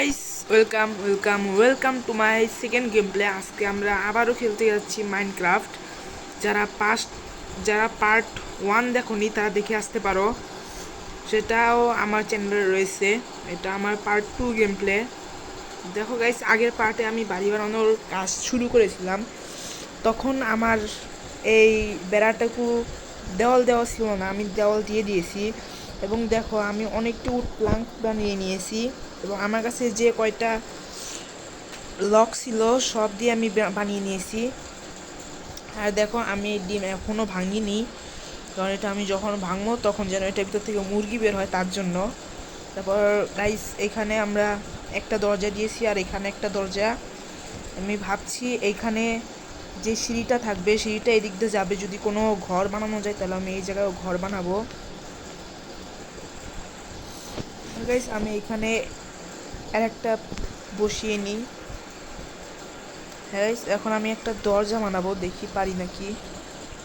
Guys, welcome to my second game play. আজকে আমরা আবারও খেলতে যাচ্ছি মাইনক্রাফট। যারা পার্ট 1 দেখোনি তারা দেখে আসতে পারো, সেটাও আমার চ্যানেলে রয়েছে। এটা আমার পার্ট 2 গেম প্লে। দেখো গাইস, আগের পার্টে আমি বাড়ি বানানোর কাজ শুরু করেছিলাম। তখন আমার এই বেড়াটাকু দেওয়াল দেওয়া ছিল না, আমি দেওয়াল দিয়ে দিয়েছি। এবং দেখো, আমি অনেকটি উড প্লাঙ্ক বানিয়ে নিয়েছি এবং আমার কাছে যে কয়টা লক ছিল সব দিয়ে আমি বানিয়ে নিয়েছি। আর দেখো, আমি এই ডিম এখনও ভাঙিনি, কারণ এটা আমি যখন ভাঙবো তখন যেন এটার ভিতর থেকে মুরগি বের হয় তার জন্য। তারপর গাইস, এখানে আমরা একটা দরজা দিয়েছি আর এখানে একটা দরজা। আমি ভাবছি এইখানে যে সিঁড়িটা থাকবে, সিঁড়িটা এদিক দিয়ে যাবে। যদি কোনো ঘর বানানো যায় তাহলে আমি এই জায়গায় ঘর বানাবো। গাইস, আমি এখানে আর একটা বসিয়ে নিই। হ্যাঁ গাইস, এখন আমি একটা দরজা বানাবো, দেখি পারি নাকি।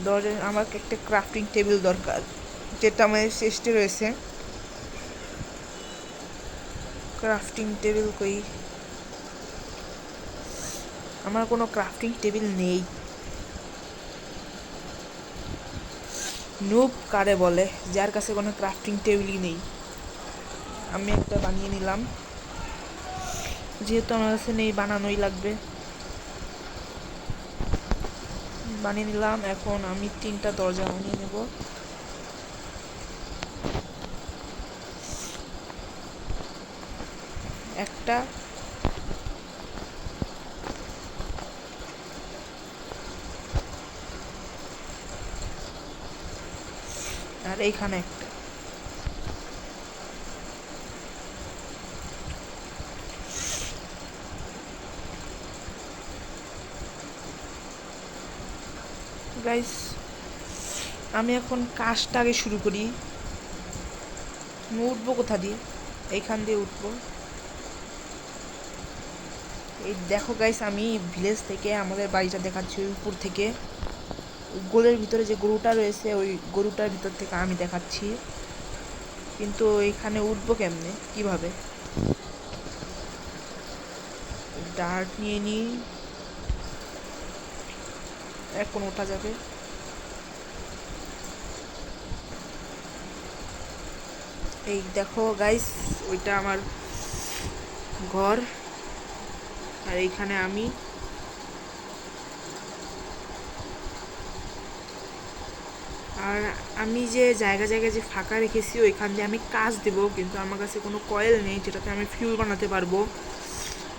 দরজা আমার একটা ক্রাফটিং টেবিল দরকার, যেটা আমাদের চেস্টে রয়েছে। ক্রাফটিং টেবিল কই? আমার কোনো ক্রাফটিং টেবিল নেই। নুব কারে বলে, যার কাছে কোনো ক্রাফটিং টেবিলই নেই। আমি একটা বানিয়ে নিলাম, যেহেতু আমার কাছে নেই বানানোই লাগবে। বানিয়ে নিলাম। এখন আমি 3টা দরজা বানিয়ে নেব। একটা, আর এইখানে একটা। গাইস, আমি এখন কাজটা আগে শুরু করি। উঠবো কোথা দিয়ে? এইখান দিয়ে উঠবো। এই দেখো গাইস, আমি ভিলেজ থেকে আমাদের বাড়িটা দেখাচ্ছি উপর থেকে। গোলের ভিতরে যে গরুটা রয়েছে ওই গরুটার ভিতর থেকে আমি দেখাচ্ছি। কিন্তু এইখানে উঠবো কেমনে, কিভাবে? ডার্ট নিয়ে নিই, এখন ওঠা যাবে। এই দেখো গাইস, ওইটা আমার ঘর আর এইখানে আমি। আর আমি যে জায়গায় যে ফাঁকা রেখেছি ওইখান দিয়ে আমি কাজ দেবো, কিন্তু আমার কাছে কোনো কয়েল নেই যেটাতে আমি ফিউল বানাতে পারবো।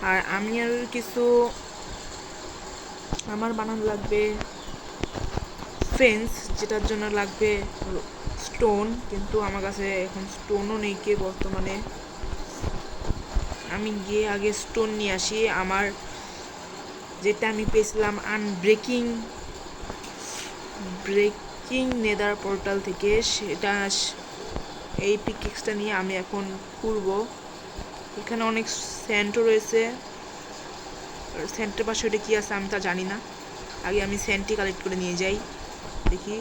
আর আমি আর কিছু আমার বানানো লাগবে ফেন্স, যেটার জন্য লাগবে স্টোন, কিন্তু আমার কাছে এখন স্টোনও নেই কে বর্তমানে। আমি গিয়ে আগে স্টোন নিয়ে আসি। আমার যেটা আমি পেয়েছিলাম ব্রেকিং নেদার পোর্টাল থেকে, সেটা এই পিকেক্সটা নিয়ে আমি এখন খুলবো। এখানে অনেক স্যান্ডও রয়েছে, স্যান্ডের পাশে ওটা কী আছে আমি তা জানি না। আগে আমি স্যান্ডটি কালেক্ট করে নিয়ে যাই, দেখি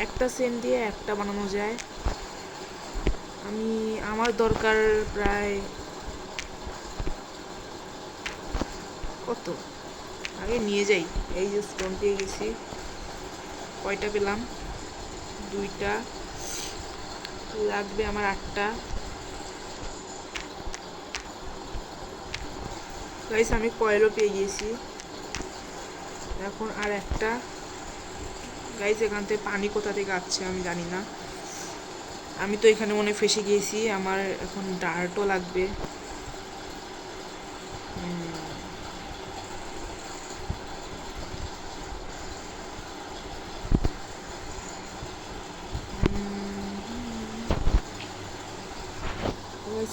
একটা স্যান্ড দিয়ে একটা বানানো যায়। আমার দরকার প্রায় কত, আগে নিয়ে যাই। এই যে স্টোন পেয়ে গেছি। কয়টা পেলাম? 2টা, লাগবে আমার 8টা। গাইস, আমি কয়েলও পেয়ে গিয়েছি। এখন আর একটা। গাইস, এখান থেকে পানি কোথা থেকে আসছে আমি জানি না। আমি তো এখানে মনে ফেসে গিয়েছি। আমার এখন ডার্টও লাগবে।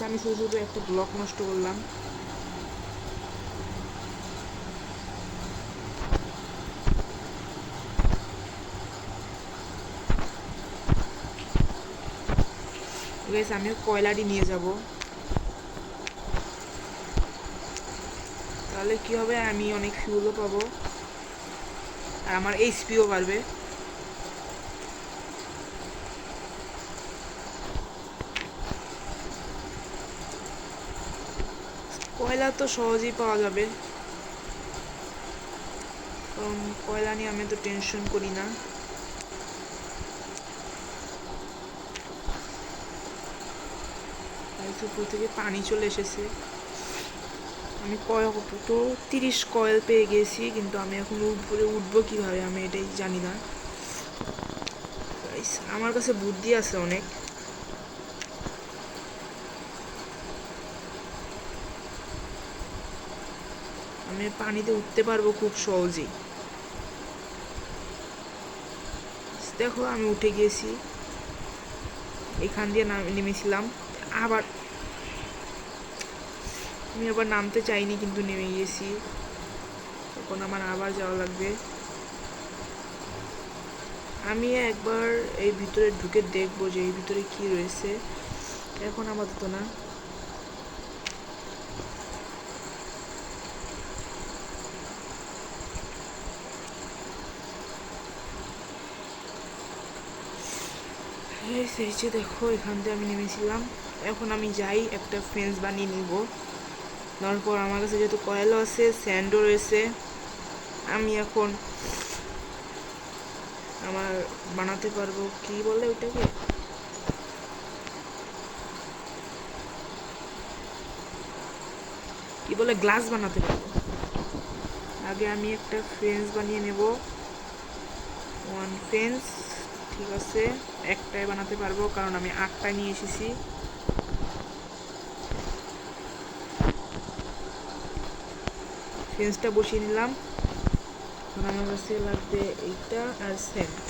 আমি শুধু একটা ব্লক নষ্ট করলাম। আমি কয়লাটি নিয়ে যাব, তাহলে কি হবে, আমি অনেক ফিউলও পাবো আর আমার এইচপিও বাড়বে। কয়লা তো সহজেই পাওয়া যাবে, কারণ কয়লা নিয়ে আমি তো টেনশন করি না। উপর থেকে পানি চলে এসেছে। আমি তো 30 কয়েল পেয়ে গেছি, কিন্তু আমি এখন উপরে উঠবো কিভাবে আমি এটাই জানি না। আমার কাছে বুদ্ধি আছে অনেক। আমি পানিতে উঠতে পারবো খুব সহজেই। দেখো আমি উঠে গেছি, এখান দিয়ে নেমেছিলাম। আবার আমি আবার নামতে চাইনি, কিন্তু নেমে গেছি। তখন আমার আবার যাওয়া লাগবে। আমি একবার এই ভিতরে ঢুকে দেখবো যে এই ভিতরে কি রয়েছে, এখন আপাতত না। এই যে দেখো এখান থেকে আমি নেমেছিলাম। এখন আমি যাই, একটা ফেন্স বানিয়ে নিব। তারপর আমার কাছে যেহেতু কয়েলও আছে, স্যান্ডও রয়েছে, আমি এখন আমার বানাতে পারবো, কি বলে ওটাকে, কি বলে, গ্লাস বানাতে পারবো। আগে আমি একটা ফেন্স বানিয়ে নেব। 1 ফেন্স, ঠিক আছে। একটাই বানাতে পারবো কারণ আমি 8টা নিয়ে এসেছি। ফেন্সটা বসিয়ে নিলাম। এখন আমার কাছে লাগবে এইটা আর সেন্ট,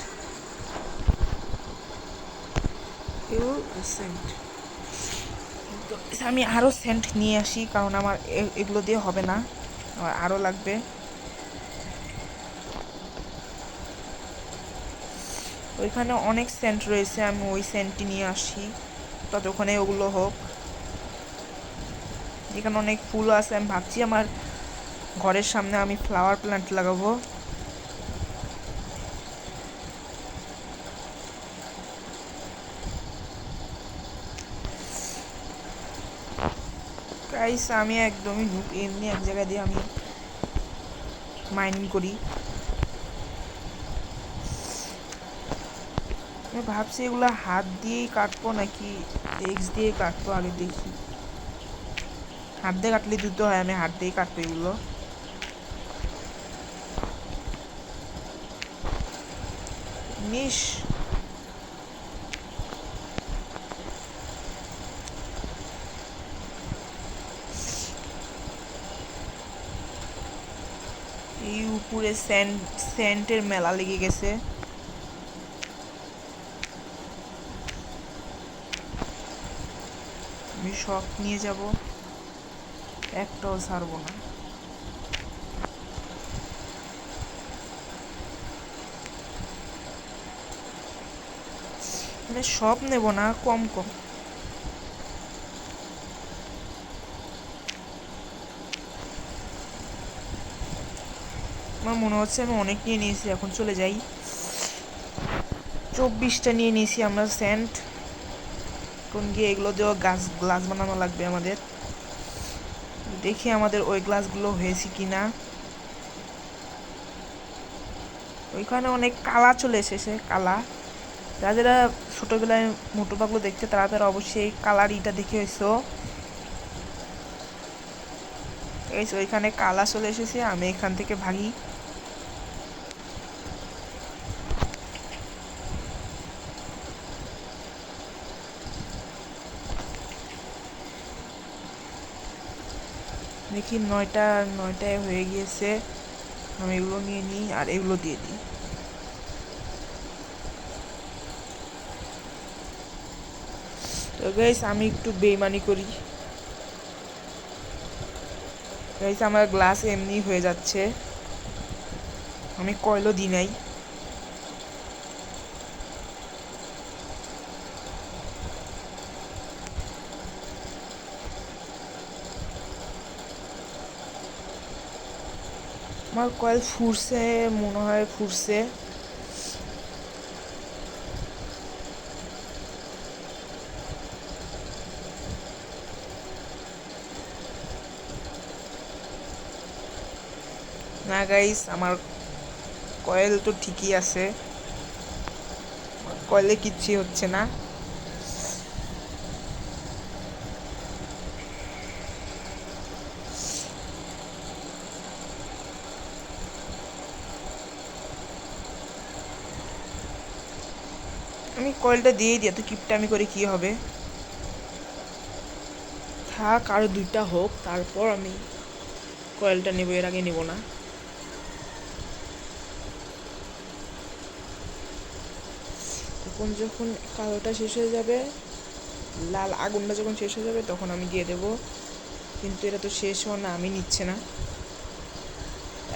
সেন্ট। আমি আরও সেন্ট নিয়ে আসি, কারণ আমার এগুলো দিয়ে হবে না, আমার আরও লাগবে। ওইখানে অনেক সেন্ট রয়েছে, আমি ওই সেন্টটি নিয়ে আসি, ততক্ষণে ওগুলো হোক। এখানে অনেক ফুল আছে, আমি ভাবছি আমার ঘরের সামনে আমি ফ্লাওয়ার প্ল্যান্ট লাগাবো। গাইস আমি একদমই নুব, এমনি এক জায়গা দিয়ে আমি মাইনিং করি। আমি ভাবছি এগুলো হাত দিয়েই কাটবো নাকি এক্স দিয়ে কাটবো, আগে দেখি। হাত দিয়ে কাটলে দ্রুত হয়, আমি হাত দিয়েই কাটবো এগুলো। নিশ এই উপরে সেন্টের মেলা লেগে গেছে। আমি সব নিয়ে যাব, একটাও ছাড়বো না। মানে সব নেব না, কম কম। আমার মনে হচ্ছে আমি অনেক নিয়ে নিয়েছি, এখন চলে যাই। 24টা নিয়ে নিয়েছি আমরা সেন্ট। এখন গিয়ে এগুলো দিয়েও গ্লাস বানানো লাগবে আমাদের। দেখি আমাদের ওই গ্লাসগুলো হয়েছে কিনা। ওইখানে অনেক কালা চলে এসেছে, কালা। যারা যারা ছোটোবেলায় মোটু পাগলু দেখছে তারা তারা অবশ্যই কালার ইটা দেখে হয়েছো। ওইখানে কালা চলে এসেছে, আমি এখান থেকে ভাগি। দেখি 9টায় হয়ে গিয়েছে। আমি এগুলো নিয়ে নিই আর এগুলো দিয়ে দিই। তো গাইস আমি একটু বেইমানি করি। গাইস আমার গ্লাস এমনি হয়ে যাচ্ছে, আমি কয়েলও দিই নাই। আমার কয়েল ফুরছে, মনে হয় ফুরছে। না গাইস, আমার কয়েল তো ঠিকই আছে, কয়েলে কিচ্ছুই হচ্ছে না। আমি কয়েলটা দিয়ে দিই, এত কিপটা করে কি হবে। থাক, আরো 2টা হোক, তারপর আমি কয়েলটা নেব, এর আগে নেব না। তখন যখন কালোটা শেষ হয়ে যাবে, লাল আগুনটা যখন শেষ হয়ে যাবে তখন আমি দিয়ে দেব। কিন্তু এটা তো শেষ হওয়া না, আমি নিচ্ছে না,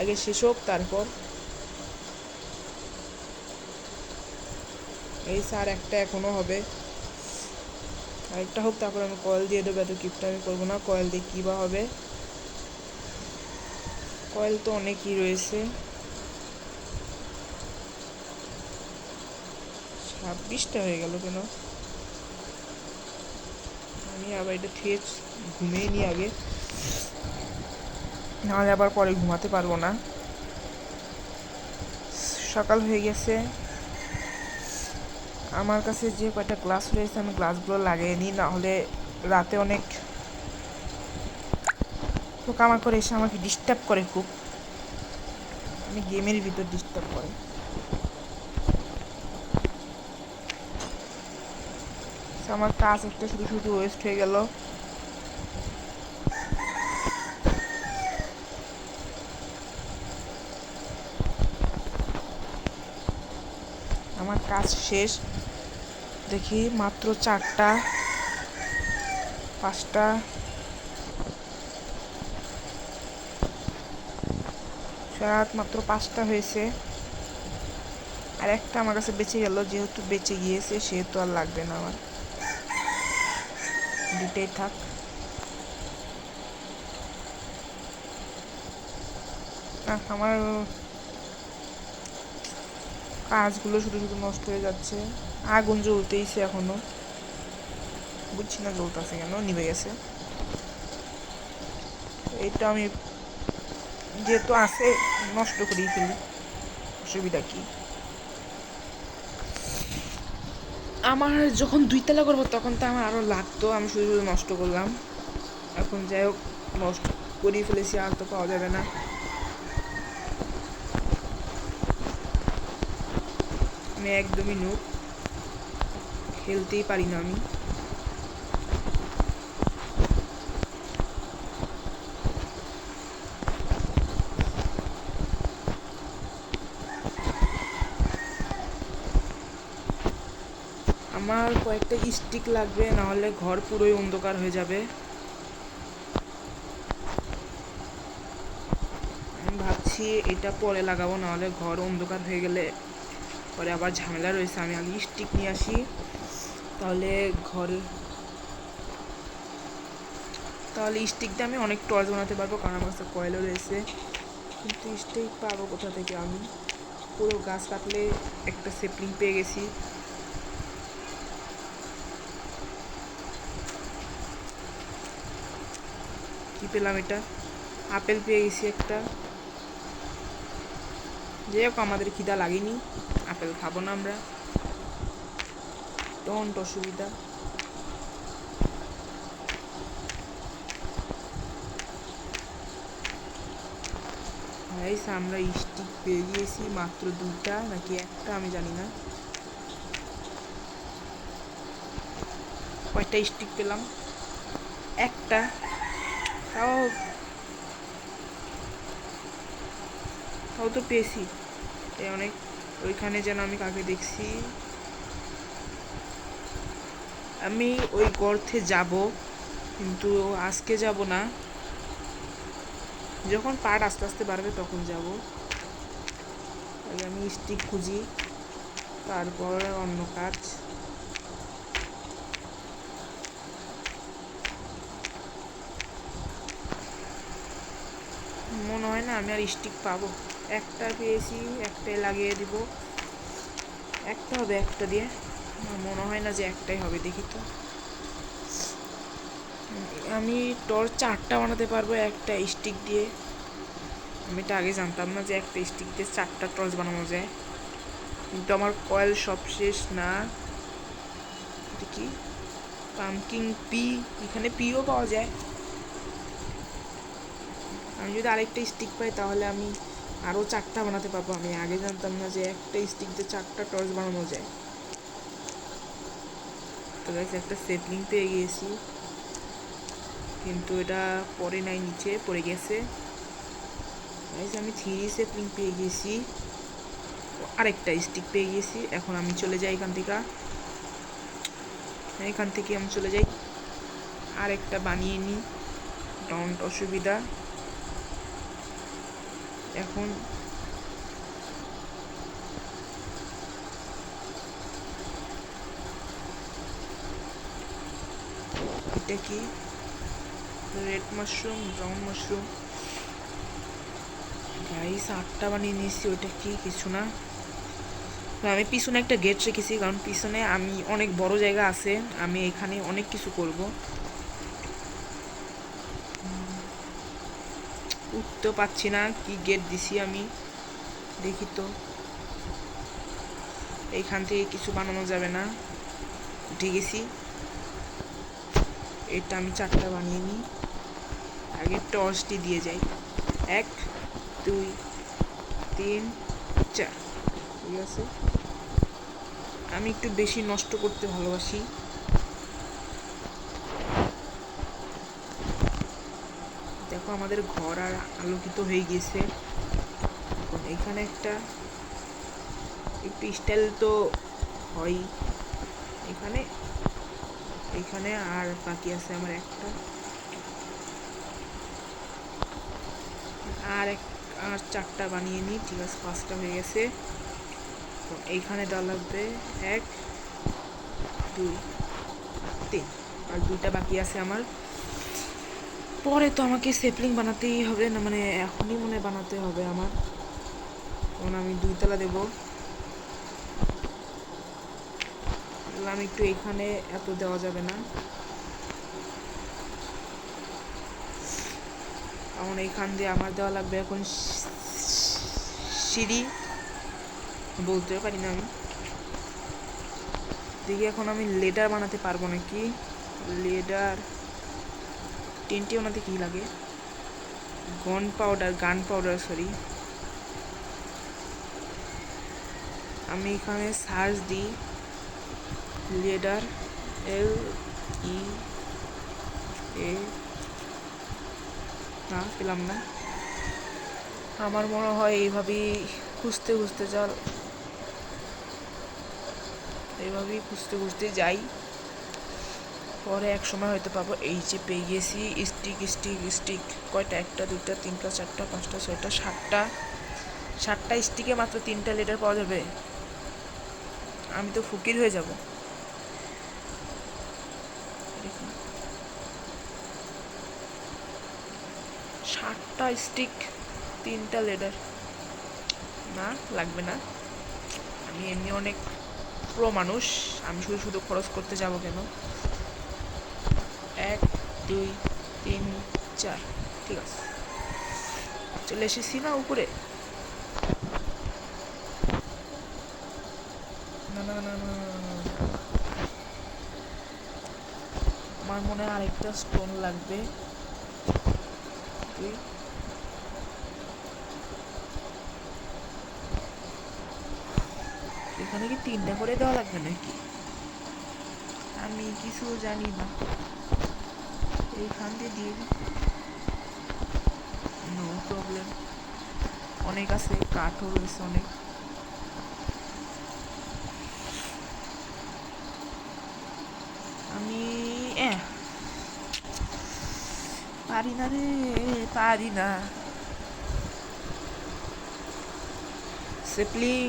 আগে শেষ হোক তারপর। এই স্যার, একটা এখনো হবে, আরেকটা হোক তারপর আমি কয়েল দিয়ে দেবো। এত কিপটা আমি করবো না, কয়েল দিয়ে কী বা হবে। কয়েল তো অনেকই রয়েছে। 26টা হয়ে গেল কেন? আমি আবার এটা থুয়ে ঘুমিয়ে নিই আগে, নাহলে আবার পরে ঘুমাতে পারবো না। সকাল হয়ে গেছে। আমার কাছে যে কয়টা গ্লাস রয়েছে আমি গ্লাসগুলো লাগিয়ে নিই, নাহলে রাতে অনেক পোকামাকড় করে এসে আমাকে ডিস্টার্ব করে খুব, আমি গেমের ভিতর ডিস্টার্ব করে। আমার কাজ একটা শুধু শুধু ওয়েস্ট হয়ে গেল। আমার কাজ শেষ, দেখি মাত্র 4টা 5টা, রাত মাত্র 5টা হয়েছে। আর একটা আমার কাছে বেঁচে গেল, যেহেতু বেঁচে গিয়েছে সেহেতু আর লাগবে না আমার, 2টাই থাক। আমার কাজগুলো শুধু শুধু নষ্ট হয়ে যাচ্ছে। আগুন জ্বলতেইছে এখনো, বুঝছি না জ্বলতেছে কেন, নিভে গেছে। এইটা আমি যেহেতু আছে নষ্ট করেই ফেলি, অসুবিধা কি। আমার যখন 2 তলা করবো তখন তো আমার আরও লাগতো, আমি শুধু শুধু নষ্ট করলাম। এখন যাই হোক, নষ্ট করেই ফেলেছি, আর তো পাওয়া যাবে না। আমি একদমই নুব, খেলতেই পারি না আমি। আমার কয়েকটা স্টিক লাগবে, নাহলে ঘর পুরোই অন্ধকার হয়ে যাবে। আমি ভাবছি এটা পরে লাগাবো, নাহলে ঘর অন্ধকার হয়ে গেলে পরে আবার ঝামেলা রয়েছে। আমি আগে স্টিক নিয়ে আসি, তাহলে স্টিক দিয়ে আমি অনেক টর্চ বানাতে পারবো, কারণ আমার কাছে কয়েলও রয়েছে। কিন্তু স্টিক পাবো কোথা থেকে? আমি পুরো গাছ কাটলে একটা সেপলিং পেয়ে গেছি। কি পেলাম এটা? আপেল পেয়ে গেছি একটা। যাই হোক, আমাদের খিদা লাগেনি, আপেল খাবো না আমরা, ডোন্ট অসুবিধা। গাইস, আমরা স্টিক পেয়ে গিয়েছি, মাত্র 2টা নাকি 1টা আমি জানি না। কয়টা স্টিক পেলাম? একটা। তাও তাও তো পেয়েছি, এই অনেক। ওইখানে যেন আমি কাকে দেখছি, আমি ওই গর্তে যাব, কিন্তু আজকে যাব না, যখন পার্ট আস্তে আস্তে বাড়বে তখন যাব। আগে আমি স্টিক খুঁজি, তারপর অন্য কাজ। মনে হয় না আমি আর স্টিক পাবো। একটা পেয়েছি, একটাই লাগিয়ে দিব। একটা হবে একটা দিয়ে, মনে হয় না যে একটাই হবে, দেখি তো। আমি টর্চ 4টা বানাতে পারবো একটা স্টিক দিয়ে। আমি এটা আগে জানতাম না যে একটা স্টিক দিয়ে 4টা টর্চ বানানো যায়, কিন্তু আমার কয়েল সব শেষ না। এটা কি? পাম্পকিন পি, এখানে পিও পাওয়া যায়। আমি যদি আরেকটা স্টিক পাই তাহলে আমি আরও 4টা বানাতে পারবো। আমি আগে জানতাম না যে একটা স্টিক দিয়ে 4টা টর্চ বানানো যায়। তো গাইস একটা সেপলিং পেয়ে গিয়েছি, কিন্তু এটা পরে নাই, নিচে পড়ে গেছে। গাইস আমি 3 সেপলিং পেয়ে গেছি, আরেকটা স্টিক পেয়ে গেছি। এখন আমি চলে যাই এখান থেকে আমি চলে যাই, আরেকটা বানিয়ে নিই, ডন্ট অসুবিধা। এখন এটা কি? Red mushroom, brown mushroom. Guys 8টা বানিয়ে নিয়েছি, ওইটা কি? কিছু না। আমি পিছনে একটা গেট রেখেছি, কারণ পিছনে আমি অনেক বড় জায়গা আছে, আমি এখানে অনেক কিছু করব। উঠতেও পাচ্ছি না, কি গেট দিছি আমি, দেখি তো। এইখান থেকে কিছু বানানো যাবে না, উঠে গেছি। এটা আমি 4টা বানিয়ে নিই, আগে টর্চটি দিয়ে যাই। 1 2 3 4, ঠিক আছে। আমি একটু বেশি নষ্ট করতে ভালোবাসি। দেখো আমাদের ঘর আর আলোকিত হয়ে গেছে। এখানে একটা স্টাইল তো হয় এখানে, এখানে আর বাকি আছে আমার একটা, আর 4টা বানিয়ে নিই, ঠিক আছে। 5টা হয়ে গেছে। তো এইখানে দেওয়া লাগবে 1 2 3, আর 2টা বাকি আছে আমার। পরে তো আমাকে সেপলিং বানাতেই হবে না, মানে এখনই মনে বানাতে হবে আমার, কারণ আমি 2 তলা দেবো। আমি একটু এখানে এত দেওয়া যাবে না, কারণ এইখান দিয়ে আমার দেওয়া লাগবে এখন সিঁড়ি, বলতেও পারি না আমি। দেখি এখন আমি লেডার বানাতে পারবো নাকি। লেডার 10টি বানাতে কি লাগে? গান পাউডার সরি। আমি এখানে সার্চ দিই লেডার, LE A, না পেলাম না। আমার মনে হয় এইভাবেই খুঁজতে যাই, পরে এক সময় হয়তো পাবো। এই যে পেয়ে গেছি স্টিক। কয়টা? 1টা 2টা 3টা 4টা 5টা 6টা 7টা স্টিকে মাত্র 3টা লিটার পাওয়া যাবে। আমি তো ফকির হয়ে যাব। 7টা স্টিক 3টা লিটার, না লাগবে না। আমি এমনি অনেক প্রো মানুষ, আমি শুধু খরচ করতে যাব কেন। 1 2 3 4, ঠিক আছে। চলে এসেছি না উপরে? না না না না, আমার মনে হয় আরেকটা স্টোন লাগবে। এখানে কি 3টা করে দেওয়া লাগবে নাকি? আমি কিছু জানি না, এইখান দিয়ে দিয়ে দিই, নো প্রবলেম। অনেক আছে, কাঠও রয়েছে অনেক। আমি পারি না রে, পারি না। সেপলিং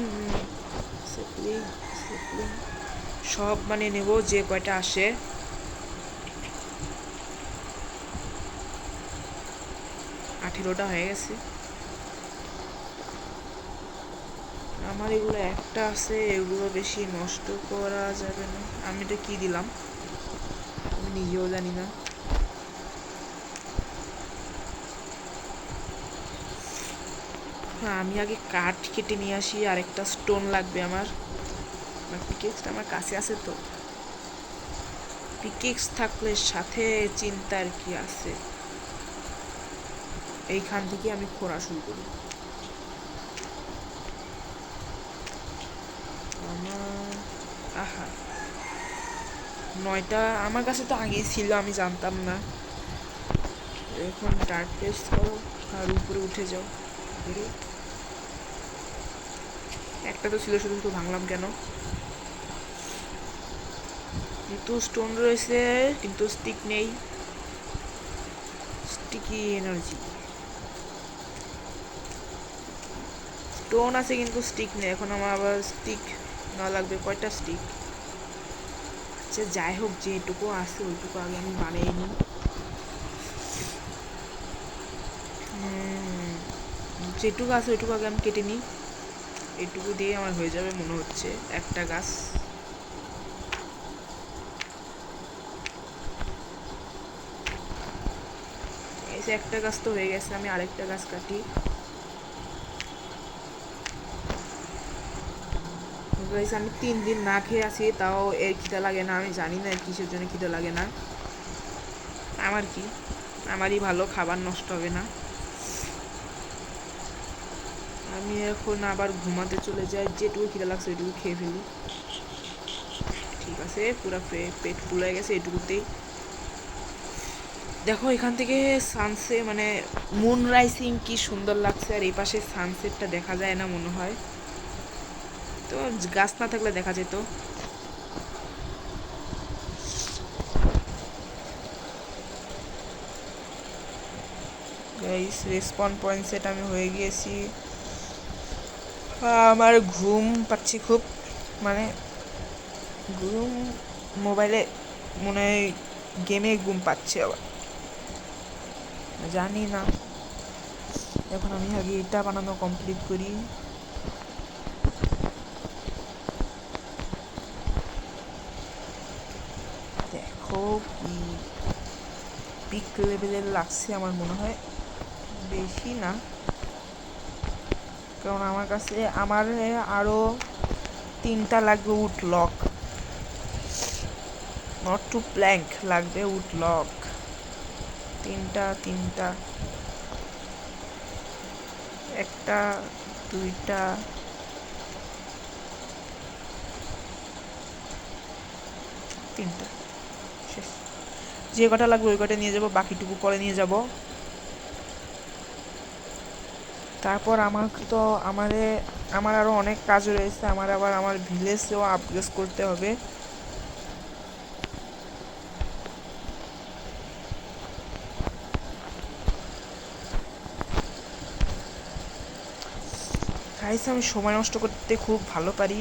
সব মানে নেব, যে কয়টা আসে। আঠেরোটা হয়ে গেছে আমার। এগুলো একটা আছে, এগুলো বেশি নষ্ট করা যাবে না। আমি এটা কি দিলাম আমি নিজেও জানি না। হ্যাঁ, আমি আগে কাঠ কেটে নিয়ে আসি, আরেকটা স্টোন লাগবে আমার। পিকেক্সটা আমার কাছে আছে তো, পিকেক্স থাকলে সাথে চিন্তার কি আছে। এইখান থেকে আমি খোঁড়া শুরু করি। আমার আহা 9টা আমার কাছে তো আগেই ছিল, আমি জানতাম না। এখন ডার্ক পেস্ট করো আর উপরে উঠে যাও। একটা তো ছিল, শুধু শুধু ভাঙলাম কেন? কিন্তু স্টোন রয়েছে, কিন্তু স্টিক নেই। স্টিকি এনার্জি, স্টোন আছে কিন্তু স্টিক নেই। এখন আমার আবার স্টিক না লাগবে। কয়টা স্টিক? আচ্ছা যাই হোক, যেটুকু আছে ওইটুকু আগে আমি বানিয়ে নিই। যেটুকু আছে ওইটুকু আগে আমি কেটে নিই। এইটুকু দিয়ে আমার হয়ে যাবে মনে হচ্ছে একটা গাছ। এসে একটা গাছ তো হয়ে গেছে, আমি আরেকটা গাছ কাটি। আমি 3 দিন না খেয়ে আছি, তাও এর খিদে লাগে না। আমি জানি না কিসের জন্য খিদে লাগে না। আমার কি, আমারই ভালো, খাবার নষ্ট হবে না। আমি এখন আবার ঘুমাতে চলে যাই, যেটুকু খিদে লাগছে ওইটুকু খেয়ে ফেলি। ঠিক আছে, পুরো পেট ফুল হয়ে গেছে এটুকুতেই। দেখো এখান থেকে সানসেট মানে মুন রাইজিং কি সুন্দর লাগছে, আর এই পাশে সানসেটটা দেখা যায় না মনে হয়। তো গাছ না থাকলে দেখা যেত। গাইস রেসপন পয়েন্ট সেট আমি হয়ে গিয়েছি। আমার ঘুম পাচ্ছি খুব, মানে ঘুম মোবাইলে মনে হয় গেমে ঘুম পাচ্ছে আবার, জানি না। এখন আমি আগে এটা বানানো কমপ্লিট করি। দেখো কি পিক লেভেলের লাগছে আমার মনে হয়, বেশি না। কারণ আমার কাছে আরও 3টা লাগবে wood lock, not to plank, লাগবে উড লক 3টা। একটা, 2টা, 3টা শেষ। যে কটা লাগবে ওই কটা নিয়ে যাব, বাকিটুকু পরে নিয়ে যাব। তারপর আমার আরও অনেক কাজ রয়েছে। আমার ভিলেজেও আপগ্রেড করতে হবে। গাইস আমি সময় নষ্ট করতে খুব ভালো পারি।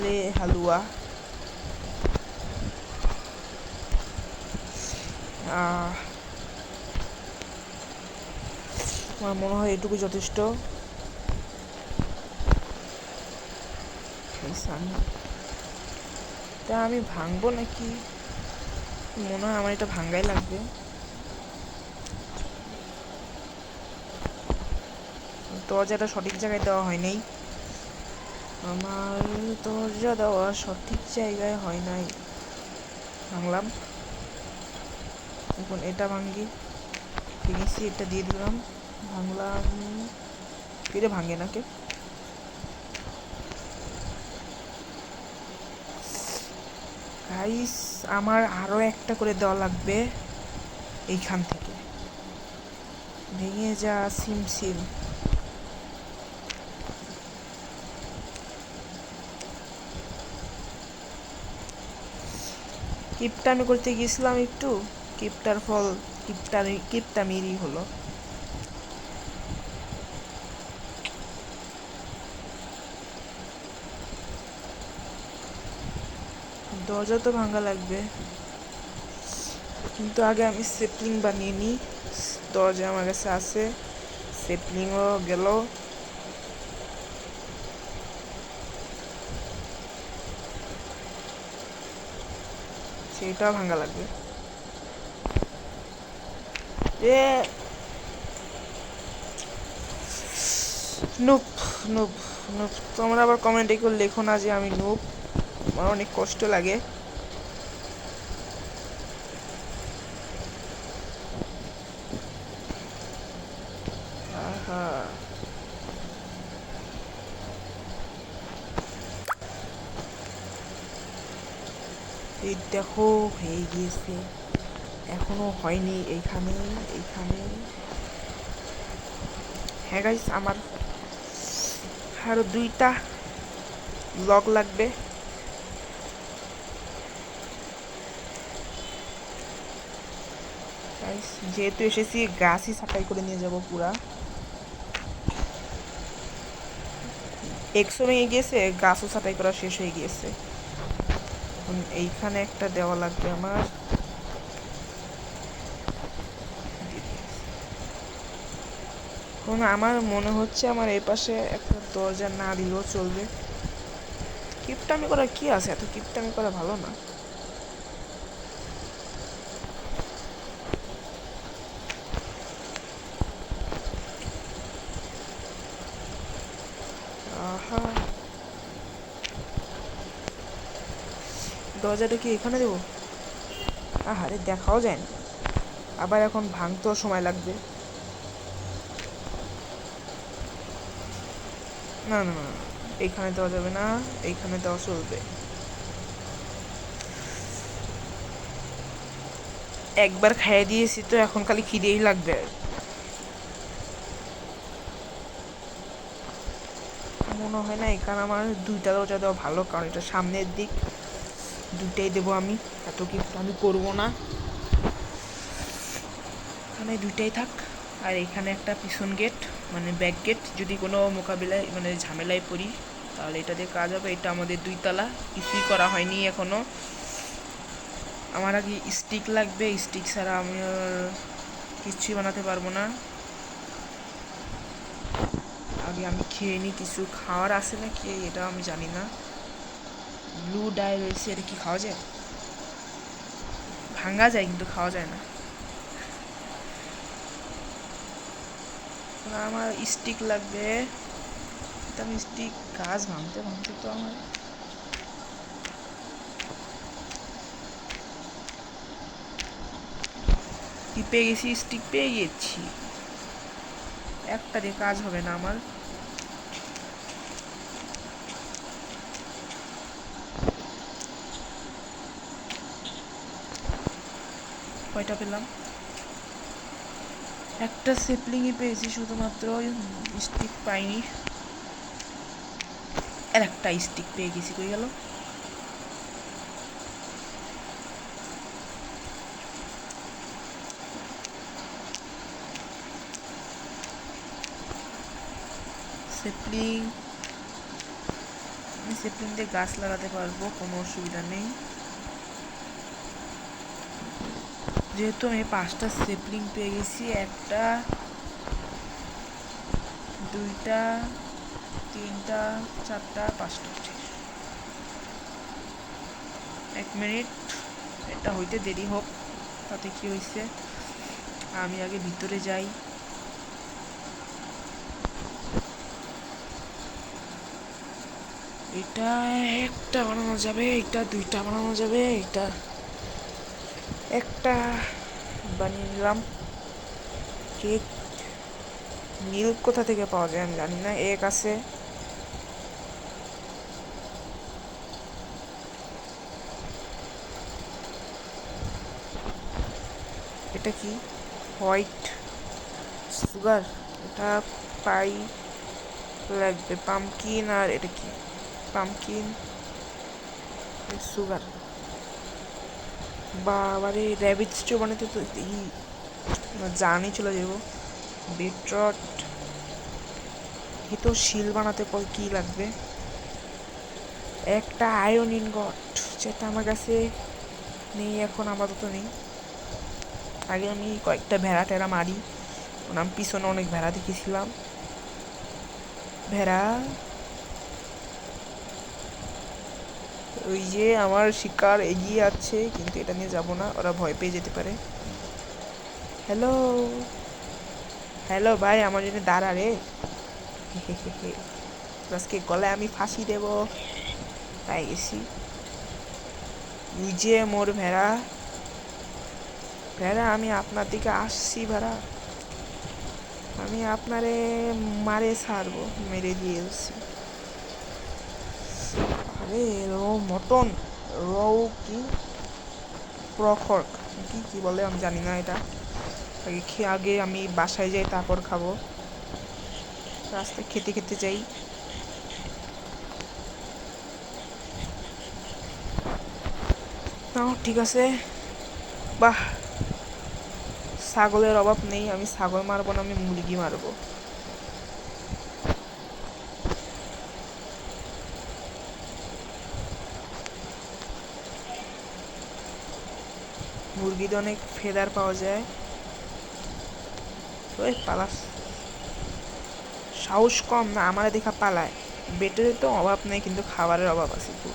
লে হালুয়া, আমার মনে হয় এটুকু যথেষ্ট। তা আমি ভাঙবো নাকি? মনে হয় আমার এটা ভাঙ্গাই লাগবে। দরজাটা সঠিক জায়গায় দেওয়া হয় নাই। আমার দরজা দেওয়া সঠিক জায়গায় হয় নাই। ভাঙলাম, এখন এটা ভাঙ্গি। ভেঙেছি, এটা দিয়ে দিলাম, ভাঙলাম। ফিরে ভাঙে নাকি? গাইস আমার আরও একটা করে দেওয়া লাগবে এইখান থেকে। ভেঙে যা সিম। কিপটা আমি করতে গিয়েছিলাম একটু, কিপটার ফল কিপটা মেরি হলো। দরজা তো ভাঙা লাগবে, কিন্তু আগে আমি সেপলিং বানিয়ে নিই। দরজা আমার কাছে আছে, সেপলিংও গেল। সেইটাও ভাঙা লাগবে। এ নুপ নুপ নুপ, তোমরা আবার কমেন্টে কেউ লেখো না যে আমি নুপ, আমার অনেক কষ্ট লাগে। আহা, এই দেখো হয়ে গিয়েছে, এখনো হয়নি। এইখানে এইখানে হ্যাঁ গাইস, আমার আরো 2টা ব্লক লাগবে। গাইস যেহেতু এসেছি গাছই ছাটাই করে নিয়ে যাব পুরা। একশো ভেঙে গিয়েছে, গাছও ছাটাই করা শেষ হয়ে গিয়েছে। এখন এইখানে একটা দেওয়া লাগবে আমার। এখন আমার মনে হচ্ছে আমার এই পাশে একটা দরজা না দিলেও চলবে। কিপটামি করা কি আছে, এত কিপটামি করা ভালো না। আহা, দরজাটা কি এখানে দেবো? আহারে দেখাও যায় না, আবার এখন ভাঙতেও সময় লাগবে। না না না, এইখানে দেওয়া যাবে না, এইখানে দেওয়া চলবে। একবার খাইয়ে দিয়েছি তো এখন খালি খিদেই লাগবে। মনে হয় না এখানে আমার 2টা দরজা দেওয়া ভালো, কারণ এটা সামনের দিক, 2টাই দেবো আমি, এত কিন্তু আমি করবো না। এখানে 2টাই থাক, আর এখানে একটা পিছন গেট, মানে ব্যাক গেট, যদি কোনো মোকাবিলায় মানে ঝামেলায় পড়ি তাহলে এটা দিয়ে কাজ হবে। এটা আমাদের 2তলা, কিছুই করা হয়নি এখনো। আমার আগে স্টিক লাগবে, স্টিক ছাড়া আমি কিছুই বানাতে পারবো না। আগে আমি খেয়ে নিই, কিছু খাওয়ার আছে নাকি এটা আমি জানি না। ব্লু ডাই রয়েছে, এটা কি খাওয়া যায়? ভাঙা যায় কিন্তু খাওয়া যায় না। আমার স্টিক লাগবে, আমি স্টিক গাছ ভাঙতে ভাঙতে তো আমার কি পেয়ে গেছি, স্টিক পেয়ে গেছি। একটা দিয়ে কাজ হবে না আমার। কয়টা পেলাম? একটা সেপলিংই পেয়েছি শুধুমাত্র, স্টিক পাইনি। আর একটা স্টিক পেয়ে গেছি, কই গেল? সেপলিং, আমি সেপলিং দিয়ে গাছ লাগাতে পারবো, কোনো অসুবিধা নেই। যেহেতু আমি 5টা সেপলিং পেয়ে গেছি, 1টা 2টা 3টা 4টা 5টা, 1 মিনিট, এটা হইতে দেরি হোক, তাতে কি হয়েছে, আমি আগে ভিতরে যাই। এটা একটা বানানো যাবে, এটা 2টা বানানো যাবে, এটা একটা বানিয়ে নিলাম। কেক মিল্ক কোথা থেকে পাওয়া যায় আমি জানি না, এক আছে। এটা কি? হোয়াইট সুগার, এটা পাই লাগবে। পামকিন, আর এটা কি? Pumpkin sugar. বাবারে র্যাবিট স্টিউ বানাতে তো এই জানি চলে যাব। বিটরট, এ তো শিল বানাতে কি লাগবে? একটা আয়রন ইনগট, যেটা আমার কাছে নেই এখন, আপাতত নেই। আগে আমি কয়েকটা ভেড়া টেরা মারি, আমি পিছনে অনেক ভেড়া দেখেছিলাম। ভেড়া, ওই যে আমার শিকার এগিয়ে আছে, কিন্তু এটা নিয়ে যাব না, ওরা ভয় পেয়ে যেতে পারে। হ্যালো হ্যালো ভাই, আমার জন্য দাঁড়া রে। আজকে গলায় আমি ফাঁসি দেব। পাই গেছি। ওই যে মোর ভেড়া, ভেড়া আমি আপনার দিকে আসছি ভেড়া। আমি আপনারে মারে ছাড়বো, মেরে দিয়েছি। আরে মটন রৌ কি প্রখর কি কি বলে আমি জানি না এটা। আগে খেয়ে আগে আমি বাসায় যাই, তারপর খাবো। রাস্তায় খেতে খেতে যাই। নাও ঠিক আছে। বাহ, ছাগলের অভাব নেই। আমি ছাগল মারবো না, আমি মুরগি মারবো। মুরগিতে অনেক ফেদার পাওয়া যায়। ওই পালাস, সাহস কম না আমার দেখা পালায়। বেটের তো অভাব নেই, কিন্তু খাবারের অভাব আছে খুব।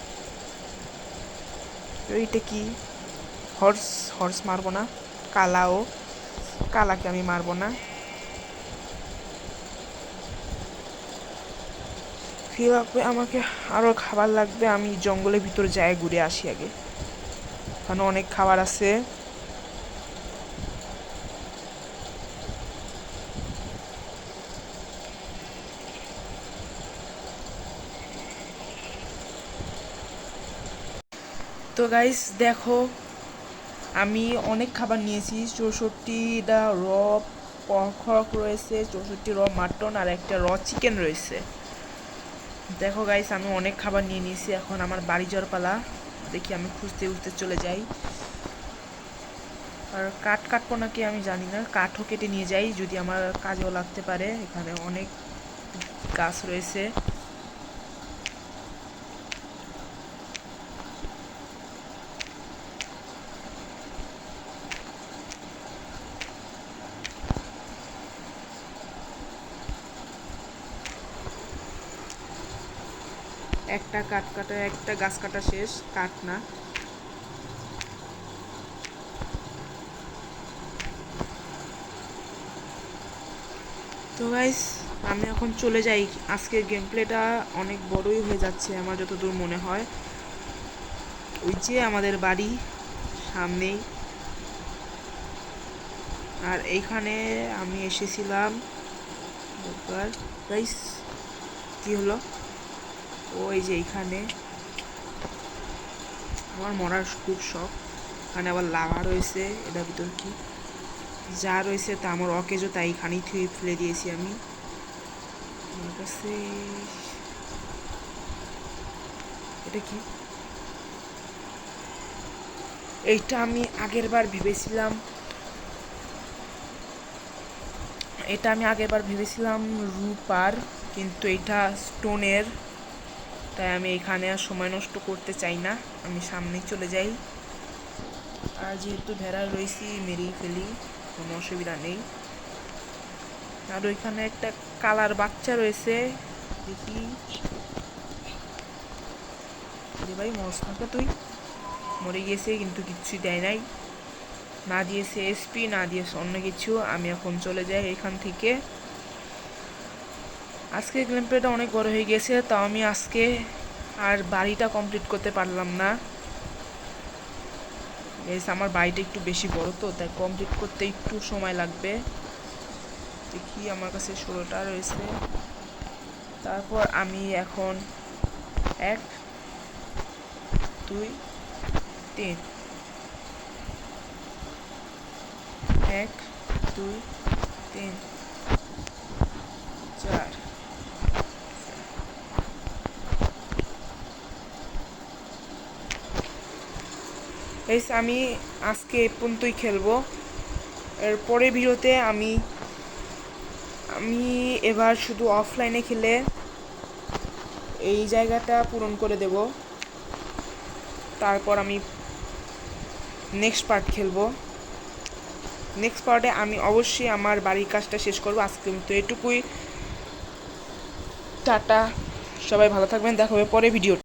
এইটা কি? হর্স, হর্স মারবো না। কালাও, কালাকে আমি মারবো না। কি লাগবে আমাকে? আরো খাবার লাগবে। আমি জঙ্গলের ভিতর যাই, ঘুরে আসি আগে। ওখানে অনেক খাবার আছে। তো গাইস দেখো, আমি অনেক খাবার নিয়েছি। 64টা র পর্ক রয়েছে, 64 র মাটন, আর একটা র চিকেন রয়েছে। দেখো গাইস, আমি অনেক খাবার নিয়ে নিয়েছি। এখন আমার বাড়ি যাওয়ার পালা। দেখি আমি খুঁজতে খুঁজতে চলে যাই। আর কাঠ কাটবো নাকি আমি জানি না, কাঠও কেটে নিয়ে যাই যদি আমার কাজেও লাগতে পারে। এখানে অনেক গাছ রয়েছে। একটা কাঠ কাটা, একটা গাছ কাটা শেষ, কাঠ না। তো গাইস, আমি এখন চলে যাই। আজকের গেম প্লেটা অনেক বড়ই হয়ে যাচ্ছে আমার যতদূর মনে হয়। ওই যে আমাদের বাড়ি সামনেই। আর এইখানে আমি এসেছিলাম একবার। গাইস কি হলো? ওই যে এইখানে আমার মরার খুব শখ। এখানে আবার লাভা রয়েছে, এটার ভিতর কি যা রয়েছে তা আমার অকেজো, তাই এখানেই থুয়ে ফেলে দিয়েছি আমি। আমার কাছে এটা কি? এইটা আমি আগের বার ভেবেছিলাম, এটা আমি আগের বার ভেবেছিলাম রূপার, কিন্তু এটা স্টোনের। তাই আমি এখানে আর সময় নষ্ট করতে চাই না, আমি সামনেই চলে যাই। আর যেহেতু ভেড়া রয়েছি, মেরেই ফেলি, কোনো অসুবিধা নেই। আর ওইখানে একটা কালার বাচ্চা রয়েছে, দেখি। ভাই মরস না তুই? মরে গিয়েছে কিন্তু কিচ্ছুই দেয় নাই, না দিয়েছে এসপি, না দিয়েছে অন্য কিছু। আমি এখন চলে যাই এখান থেকে। আজকে গেম প্লেটা অনেক বড় হয়ে গেছে, তাও আমি আজকে আর বাড়িটা কমপ্লিট করতে পারলাম না। আমার বাড়িটা একটু বেশি বড়, তো তাই কমপ্লিট করতে একটু সময় লাগবে। দেখি আমার কাছে 16টা রয়েছে। তারপর আমি এখন 1 2 3, 1 2 3 4। আমি আজকে এই পর্যন্তই খেলবো। এর পরের ভিডিওতে আমি এবার শুধু অফলাইনে খেলে এই জায়গাটা পূরণ করে দেব। তারপর আমি নেক্সট পার্ট খেলবো। নেক্সট পার্টে আমি অবশ্যই আমার বাড়ির কাজটা শেষ করবো। আজকে তো এটুকুই। টাটা, সবাই ভালো থাকবেন, দেখা হবে পরে ভিডিওতে।